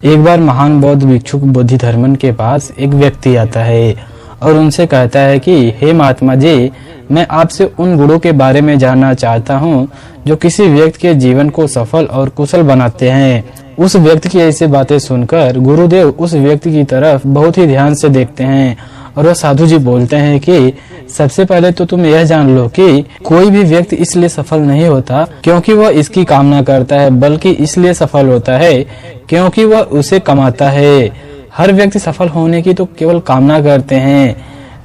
एक बार महान बौद्ध भिक्षुक बोधिधर्मन के पास एक व्यक्ति आता है और उनसे कहता है कि हे महात्मा जी, मैं आपसे उन गुणों के बारे में जानना चाहता हूँ जो किसी व्यक्ति के जीवन को सफल और कुशल बनाते हैं। उस व्यक्ति की ऐसी बातें सुनकर गुरुदेव उस व्यक्ति की तरफ बहुत ही ध्यान से देखते हैं और वह साधु जी बोलते हैं कि सबसे पहले तो तुम यह जान लो कि कोई भी व्यक्ति इसलिए सफल नहीं होता क्योंकि वह इसकी कामना करता है, बल्कि इसलिए सफल होता है क्योंकि वह उसे कमाता है। हर व्यक्ति सफल होने की तो केवल कामना करते हैं,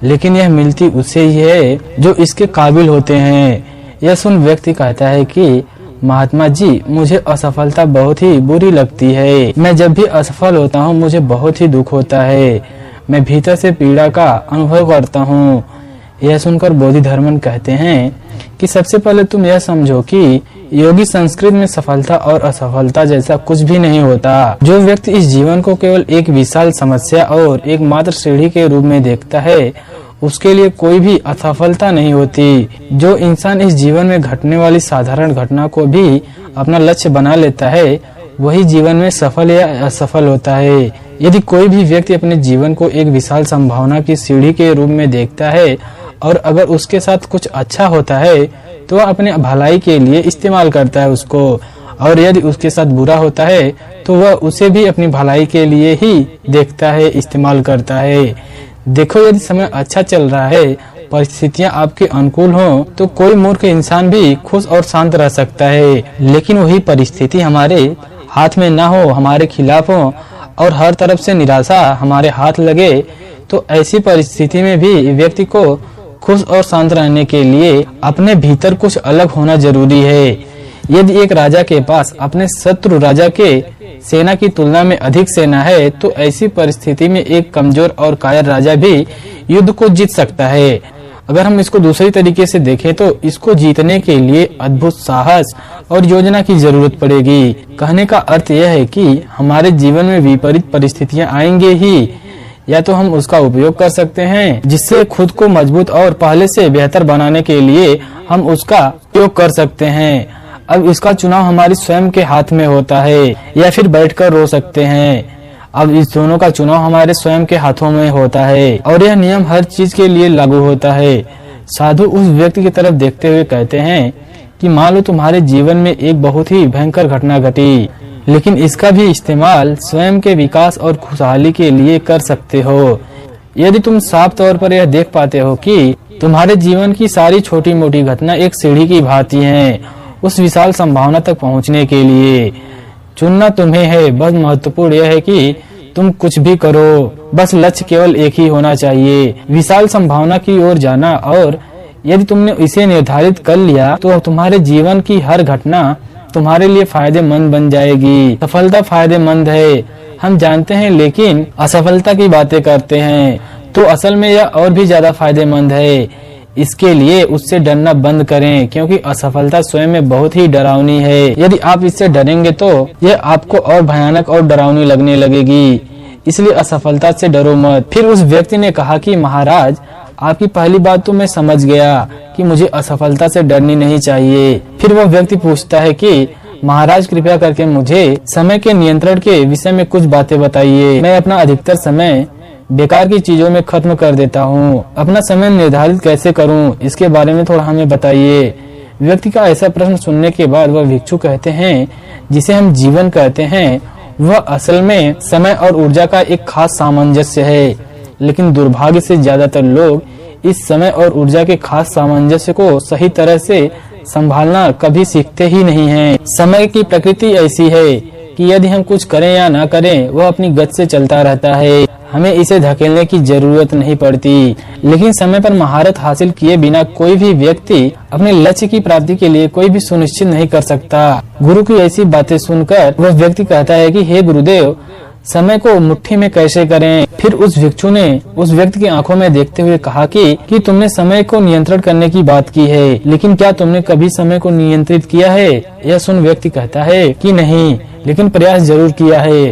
लेकिन यह मिलती उससे ही है जो इसके काबिल होते हैं। यह सुन व्यक्ति कहता है कि महात्मा जी, मुझे असफलता बहुत ही बुरी लगती है। मैं जब भी असफल होता हूँ मुझे बहुत ही दुख होता है। मैं भीतर से पीड़ा का अनुभव करता हूँ। यह सुनकर बोधिधर्मन कहते हैं कि सबसे पहले तुम यह समझो कि योगी संस्कृत में सफलता और असफलता जैसा कुछ भी नहीं होता। जो व्यक्ति इस जीवन को केवल एक विशाल समस्या और एक मात्र सीढ़ी के रूप में देखता है, उसके लिए कोई भी असफलता नहीं होती। जो इंसान इस जीवन में घटने वाली साधारण घटना को भी अपना लक्ष्य बना लेता है, वही जीवन में सफल या असफल होता है। यदि कोई भी व्यक्ति अपने जीवन को एक विशाल संभावना की सीढ़ी के रूप में देखता है और अगर उसके साथ कुछ अच्छा होता है तो वह अपने भलाई के लिए इस्तेमाल करता है उसको, और यदि उसके साथ बुरा होता है तो वह उसे भी अपनी भलाई के लिए ही देखता है, इस्तेमाल करता है। देखो, यदि समय अच्छा चल रहा है, परिस्थितियां आपके अनुकूल हों, तो कोई मूर्ख इंसान भी खुश और शांत रह सकता है। लेकिन वही परिस्थिति हमारे हाथ में ना हो, हमारे खिलाफ हो और हर तरफ से निराशा हमारे हाथ लगे, तो ऐसी परिस्थिति में भी व्यक्ति को खुश और शांत रहने के लिए अपने भीतर कुछ अलग होना जरूरी है। यदि एक राजा के पास अपने शत्रु राजा के सेना की तुलना में अधिक सेना है, तो ऐसी परिस्थिति में एक कमजोर और कायर राजा भी युद्ध को जीत सकता है। अगर हम इसको दूसरी तरीके से देखें तो इसको जीतने के लिए अद्भुत साहस और योजना की जरूरत पड़ेगी। कहने का अर्थ यह है कि हमारे जीवन में विपरीत परिस्थितियां आएंगे ही, या तो हम उसका उपयोग कर सकते हैं जिससे खुद को मजबूत और पहले से बेहतर बनाने के लिए हम उसका उपयोग कर सकते हैं। अब इसका चुनाव हमारी स्वयं के हाथ में होता है, या फिर बैठकर रो सकते हैं। अब इस दोनों का चुनाव हमारे स्वयं के हाथों में होता है और यह नियम हर चीज के लिए लागू होता है। साधु उस व्यक्ति की तरफ देखते हुए कहते हैं कि मान लो तुम्हारे जीवन में एक बहुत ही भयंकर घटना घटी, लेकिन इसका भी इस्तेमाल स्वयं के विकास और खुशहाली के लिए कर सकते हो। यदि तुम साफ तौर पर यह देख पाते हो कि तुम्हारे जीवन की सारी छोटी मोटी घटना एक सीढ़ी की भांति हैं, उस विशाल संभावना तक पहुंचने के लिए चुनना तुम्हें है। बस महत्वपूर्ण यह है कि तुम कुछ भी करो, बस लक्ष्य केवल एक ही होना चाहिए, विशाल संभावना की ओर जाना। और यदि तुमने इसे निर्धारित कर लिया तो तुम्हारे जीवन की हर घटना तुम्हारे लिए फायदेमंद बन जाएगी। सफलता फायदेमंद है, हम जानते हैं, लेकिन असफलता की बातें करते हैं, तो असल में यह और भी ज्यादा फायदेमंद है। इसके लिए उससे डरना बंद करें, क्योंकि असफलता स्वयं में बहुत ही डरावनी है। यदि आप इससे डरेंगे तो यह आपको और भयानक और डरावनी लगने लगेगी। इसलिए असफलता से डरो मत। फिर उस व्यक्ति ने कहा कि महाराज, आपकी पहली बात तो मैं समझ गया कि मुझे असफलता से डरनी नहीं चाहिए। फिर वह व्यक्ति पूछता है कि महाराज, कृपया करके मुझे समय के नियंत्रण के विषय में कुछ बातें बताइए। मैं अपना अधिकतर समय बेकार की चीजों में खत्म कर देता हूँ। अपना समय निर्धारित कैसे करूँ, इसके बारे में थोड़ा हमें बताइए। व्यक्ति का ऐसा प्रश्न सुनने के बाद वह भिक्षु कहते हैं, जिसे हम जीवन कहते हैं, वह असल में समय और ऊर्जा का एक खास सामंजस्य है। लेकिन दुर्भाग्य से ज्यादातर लोग इस समय और ऊर्जा के खास सामंजस्य को सही तरह से संभालना कभी सीखते ही नहीं हैं। समय की प्रकृति ऐसी है कि यदि हम कुछ करें या ना करें, वह अपनी गति से चलता रहता है। हमें इसे धकेलने की जरूरत नहीं पड़ती। लेकिन समय पर महारत हासिल किए बिना कोई भी व्यक्ति अपने लक्ष्य की प्राप्ति के लिए कोई भी सुनिश्चित नहीं कर सकता। गुरु की ऐसी बातें सुनकर वह व्यक्ति कहता है कि हे गुरुदेव, समय को मुट्ठी में कैसे करें। फिर उस भिक्षु ने उस व्यक्ति की आंखों में देखते हुए कहा कि तुमने समय को नियंत्रण करने की बात की है, लेकिन क्या तुमने कभी समय को नियंत्रित किया है? यह सुन व्यक्ति कहता है कि नहीं, लेकिन प्रयास जरूर किया है।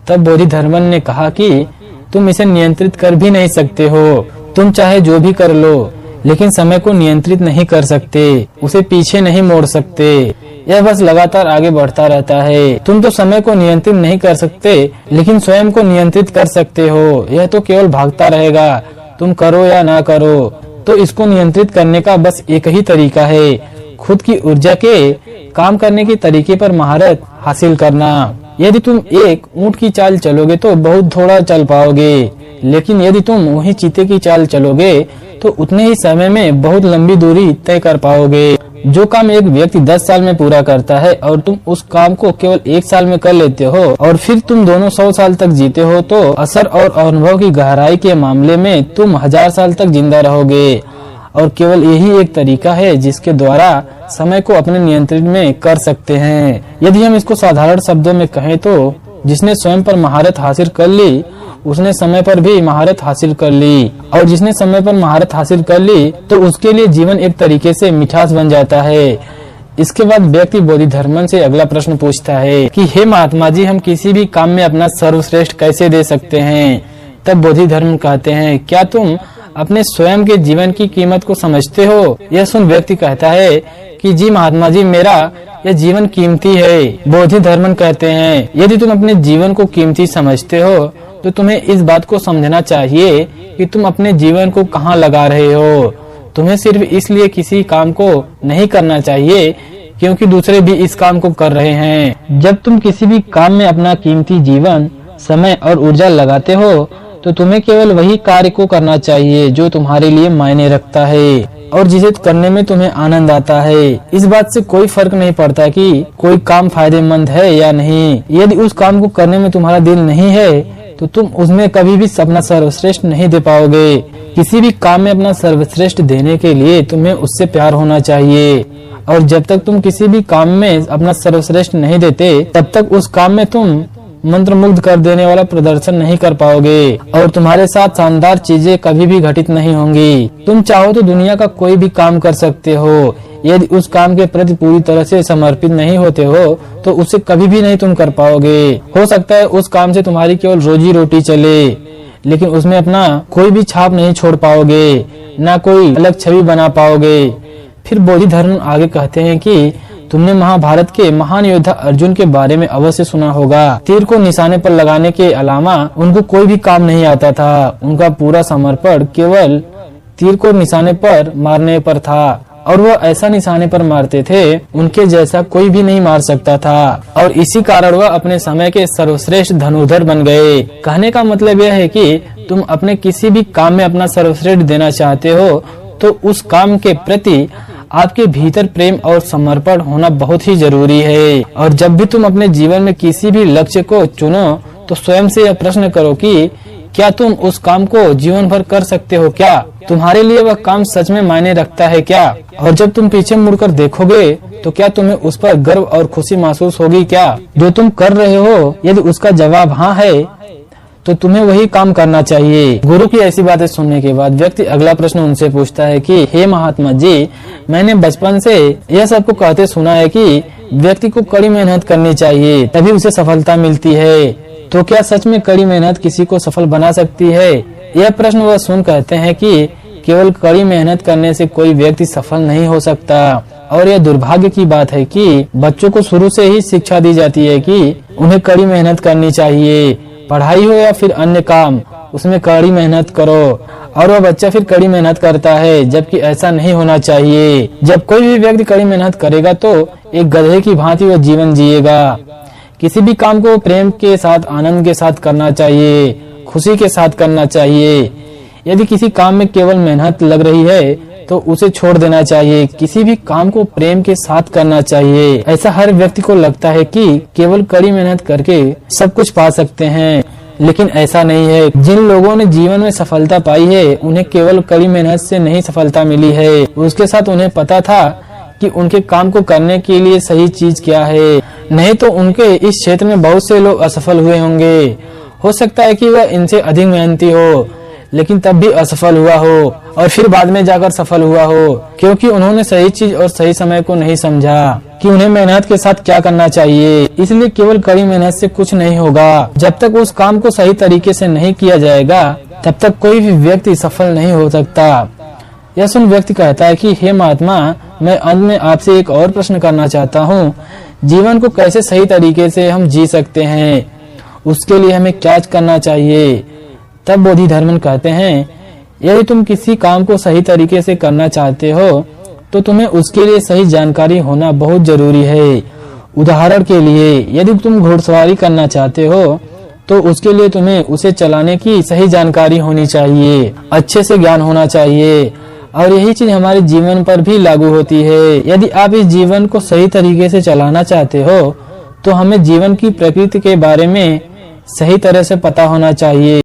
तब बोधिधर्मन ने कहा कि तुम इसे नियंत्रित कर भी नहीं सकते हो, तुम चाहे जो भी कर लो, लेकिन समय को नियंत्रित नहीं कर सकते, उसे पीछे नहीं मोड़ सकते। यह बस लगातार आगे बढ़ता रहता है। तुम तो समय को नियंत्रित नहीं कर सकते, लेकिन स्वयं को नियंत्रित कर सकते हो। यह तो केवल भागता रहेगा, तुम करो या ना करो। तो इसको नियंत्रित करने का बस एक ही तरीका है, खुद की ऊर्जा के काम करने के तरीके पर महारत हासिल करना। यदि तुम एक ऊंट की चाल चलोगे तो बहुत थोड़ा चल पाओगे, लेकिन यदि तुम वही चीते की चाल चलोगे तो उतने ही समय में बहुत लंबी दूरी तय कर पाओगे। जो काम एक व्यक्ति 10 साल में पूरा करता है और तुम उस काम को केवल 1 साल में कर लेते हो और फिर तुम दोनों 100 साल तक जीते हो, तो असर और अनुभव की गहराई के मामले में तुम 1000 साल तक जिंदा रहोगे। और केवल यही एक तरीका है जिसके द्वारा समय को अपने नियंत्रण में कर सकते हैं। यदि हम इसको साधारण शब्दों में कहें तो जिसने स्वयं पर महारत हासिल कर ली उसने समय पर भी महारत हासिल कर ली, और जिसने समय पर महारत हासिल कर ली तो उसके लिए जीवन एक तरीके से मिठास बन जाता है। इसके बाद व्यक्ति बोधिधर्मन से अगला प्रश्न पूछता है कि हे महात्मा जी, हम किसी भी काम में अपना सर्वश्रेष्ठ कैसे दे सकते हैं? तब बोधिधर्म कहते हैं, क्या तुम अपने स्वयं के जीवन की कीमत को समझते हो? यह सुन व्यक्ति कहता है कि जी महात्मा जी, मेरा यह जीवन कीमती है। बोधिधर्मन कहते हैं, यदि तुम अपने जीवन को कीमती समझते हो तो तुम्हें इस बात को समझना चाहिए कि तुम अपने जीवन को कहाँ लगा रहे हो। तुम्हें सिर्फ इसलिए किसी काम को नहीं करना चाहिए क्योंकि दूसरे भी इस काम को कर रहे हैं। जब तुम किसी भी काम में अपना कीमती जीवन, समय और ऊर्जा लगाते हो तो तुम्हें केवल वही कार्य को करना चाहिए जो तुम्हारे लिए मायने रखता है और जिसे करने में तुम्हें आनंद आता है। इस बात से कोई फर्क नहीं पड़ता कि कोई काम फायदेमंद है या नहीं। यदि उस काम को करने में तुम्हारा दिल नहीं है तो तुम उसमें कभी भी अपना सर्वश्रेष्ठ नहीं दे पाओगे। किसी भी काम में अपना सर्वश्रेष्ठ देने के लिए तुम्हें उससे प्यार होना चाहिए, और जब तक तुम किसी भी काम में अपना सर्वश्रेष्ठ नहीं देते तब तक उस काम में तुम मंत्रमुग्ध कर देने वाला प्रदर्शन नहीं कर पाओगे और तुम्हारे साथ शानदार चीजें कभी भी घटित नहीं होंगी। तुम चाहो तो दुनिया का कोई भी काम कर सकते हो, यदि उस काम के प्रति पूरी तरह से समर्पित नहीं होते हो तो उसे कभी भी नहीं तुम कर पाओगे। हो सकता है उस काम से तुम्हारी केवल रोजी रोटी चले, लेकिन उसमें अपना कोई भी छाप नहीं छोड़ पाओगे, ना कोई अलग छवि बना पाओगे। फिर बोधिधर्म आगे कहते हैं कि तुमने महाभारत के महान योद्धा अर्जुन के बारे में अवश्य सुना होगा। तीर को निशाने पर लगाने के अलावा उनको कोई भी काम नहीं आता था। उनका पूरा समर्पण केवल तीर को निशाने पर मारने पर था, और वह ऐसा निशाने पर मारते थे उनके जैसा कोई भी नहीं मार सकता था, और इसी कारण वह अपने समय के सर्वश्रेष्ठ धनुर्धर बन गए। कहने का मतलब यह है कि तुम अपने किसी भी काम में अपना सर्वश्रेष्ठ देना चाहते हो तो उस काम के प्रति आपके भीतर प्रेम और समर्पण होना बहुत ही जरूरी है। और जब भी तुम अपने जीवन में किसी भी लक्ष्य को चुनो तो स्वयं से यह प्रश्न करो कि क्या तुम उस काम को जीवन भर कर सकते हो? क्या तुम्हारे लिए वह काम सच में मायने रखता है क्या? और जब तुम पीछे मुड़कर देखोगे तो क्या तुम्हें उस पर गर्व और खुशी महसूस होगी क्या जो तुम कर रहे हो? यदि उसका जवाब हाँ है तो तुम्हें वही काम करना चाहिए। गुरु की ऐसी बातें सुनने के बाद व्यक्ति अगला प्रश्न उनसे पूछता है कि हे महात्मा जी, मैंने बचपन से यह सबको कहते सुना है कि व्यक्ति को कड़ी मेहनत करनी चाहिए तभी उसे सफलता मिलती है, तो क्या सच में कड़ी मेहनत किसी को सफल बना सकती है? यह प्रश्न वह सुन कहते हैं कि केवल कड़ी मेहनत करने से कोई व्यक्ति सफल नहीं हो सकता, और यह दुर्भाग्य की बात है कि बच्चों को शुरू से ही शिक्षा दी जाती है कि उन्हें कड़ी मेहनत करनी चाहिए। पढ़ाई हो या फिर अन्य काम, उसमें कड़ी मेहनत करो, और वह बच्चा फिर कड़ी मेहनत करता है, जबकि ऐसा नहीं होना चाहिए। जब कोई भी व्यक्ति कड़ी मेहनत करेगा तो एक गधे की भांति वह जीवन जिएगा। किसी भी काम को प्रेम के साथ, आनंद के साथ करना चाहिए, खुशी के साथ करना चाहिए। यदि किसी काम में केवल मेहनत लग रही है तो उसे छोड़ देना चाहिए। किसी भी काम को प्रेम के साथ करना चाहिए। ऐसा हर व्यक्ति को लगता है कि केवल कड़ी मेहनत करके सब कुछ पा सकते हैं, लेकिन ऐसा नहीं है। जिन लोगों ने जीवन में सफलता पाई है उन्हें केवल कड़ी मेहनत से नहीं सफलता मिली है, उसके साथ उन्हें पता था कि उनके काम को करने के लिए सही चीज क्या है। नहीं तो उनके इस क्षेत्र में बहुत से लोग असफल हुए होंगे। हो सकता है कि वह इनसे अधिक मेहनती हो लेकिन तब भी असफल हुआ हो और फिर बाद में जाकर सफल हुआ हो, क्योंकि उन्होंने सही चीज और सही समय को नहीं समझा कि उन्हें मेहनत के साथ क्या करना चाहिए। इसलिए केवल कड़ी मेहनत से कुछ नहीं होगा। जब तक उस काम को सही तरीके से नहीं किया जाएगा तब तक कोई भी व्यक्ति सफल नहीं हो सकता। यह सुन व्यक्ति कहता है कि हे महात्मा, मैं अंत में आपसे एक और प्रश्न करना चाहता हूँ। जीवन को कैसे सही तरीके से हम जी सकते हैं, उसके लिए हमें क्या करना चाहिए? तब बोधिधर्मन कहते हैं, यदि तुम किसी काम को सही तरीके से करना चाहते हो तो तुम्हें उसके लिए सही जानकारी होना बहुत जरूरी है। उदाहरण के लिए, यदि तुम घुड़सवारी करना चाहते हो तो उसके लिए तुम्हें उसे चलाने की सही जानकारी होनी चाहिए, अच्छे से ज्ञान होना चाहिए। और यही चीज हमारे जीवन पर भी लागू होती है। यदि आप इस जीवन को सही तरीके से चलाना चाहते हो तो हमें जीवन की प्रकृति के बारे में सही तरह से पता होना चाहिए।